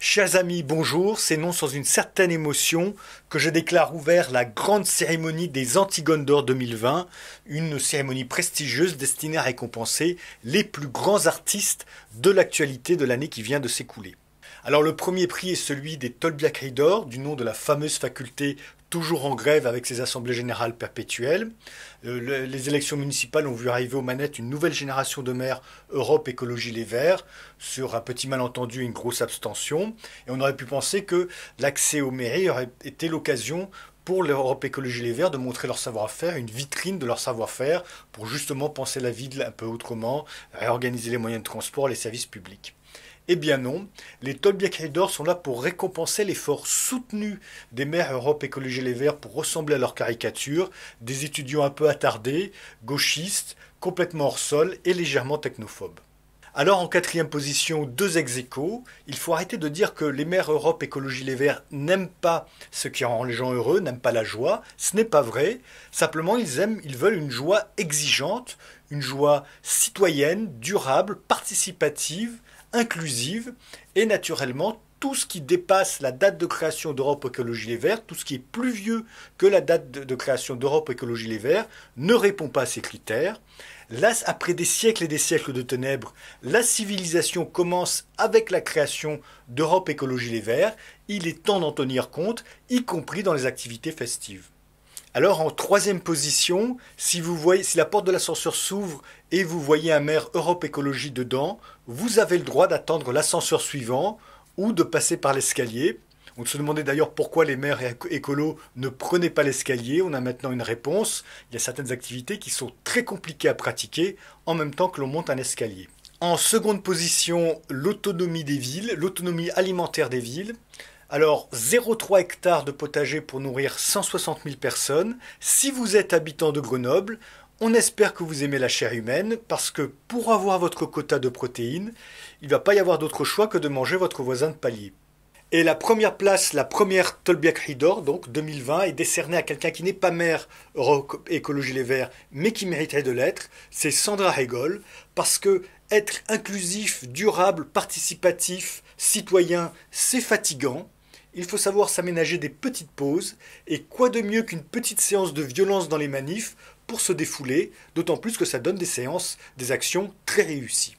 Chers amis, bonjour, c'est non sans une certaine émotion que je déclare ouvert la grande cérémonie des Antigones d'Or 2020, une cérémonie prestigieuse destinée à récompenser les plus grands artistes de l'actualité de l'année qui vient de s'écouler. Alors le premier prix est celui des Tolbiac d'Or, du nom de la fameuse faculté toujours en grève avec ses assemblées générales perpétuelles. Les élections municipales ont vu arriver aux manettes une nouvelle génération de maires Europe Écologie Les Verts, sur un petit malentendu et une grosse abstention. Et on aurait pu penser que l'accès aux mairies aurait été l'occasion pour l'Europe Écologie Les Verts de montrer leur savoir-faire, une vitrine de leur savoir-faire pour justement penser la ville un peu autrement, réorganiser les moyens de transport, les services publics. Eh bien non, les Tolbiac d'Or sont là pour récompenser l'effort soutenu des maires Europe Écologie Les Verts pour ressembler à leur caricature, des étudiants un peu attardés, gauchistes, complètement hors sol et légèrement technophobes. Alors en quatrième position, deux ex-aequo, il faut arrêter de dire que les maires Europe Écologie Les Verts n'aiment pas ce qui rend les gens heureux, n'aiment pas la joie, ce n'est pas vrai, simplement ils veulent une joie exigeante, une joie citoyenne, durable, participative, inclusive et naturellement tout ce qui dépasse la date de création d'Europe Écologie Les Verts, tout ce qui est plus vieux que la date de création d'Europe Écologie Les Verts, ne répond pas à ces critères. Là, après des siècles et des siècles de ténèbres, la civilisation commence avec la création d'Europe Écologie Les Verts. Il est temps d'en tenir compte, y compris dans les activités festives. Alors en troisième position, si la porte de l'ascenseur s'ouvre et vous voyez un maire Europe Écologie dedans, vous avez le droit d'attendre l'ascenseur suivant ou de passer par l'escalier. On se demandait d'ailleurs pourquoi les maires écolos ne prenaient pas l'escalier. On a maintenant une réponse. Il y a certaines activités qui sont très compliquées à pratiquer en même temps que l'on monte un escalier. En seconde position, l'autonomie des villes, l'autonomie alimentaire des villes. Alors, 0,3 hectares de potager pour nourrir 160 000 personnes. Si vous êtes habitant de Grenoble, on espère que vous aimez la chair humaine, parce que pour avoir votre quota de protéines, il ne va pas y avoir d'autre choix que de manger votre voisin de palier. Et la première place, la première Tolbiac d'Or, donc 2020, est décernée à quelqu'un qui n'est pas maire Europe Écologie Les Verts, mais qui mériterait de l'être, c'est Sandra Hegol, parce que être inclusif, durable, participatif, citoyen, c'est fatigant. Il faut savoir s'aménager des petites pauses, et quoi de mieux qu'une petite séance de violence dans les manifs pour se défouler, d'autant plus que ça donne des séances, des actions très réussies.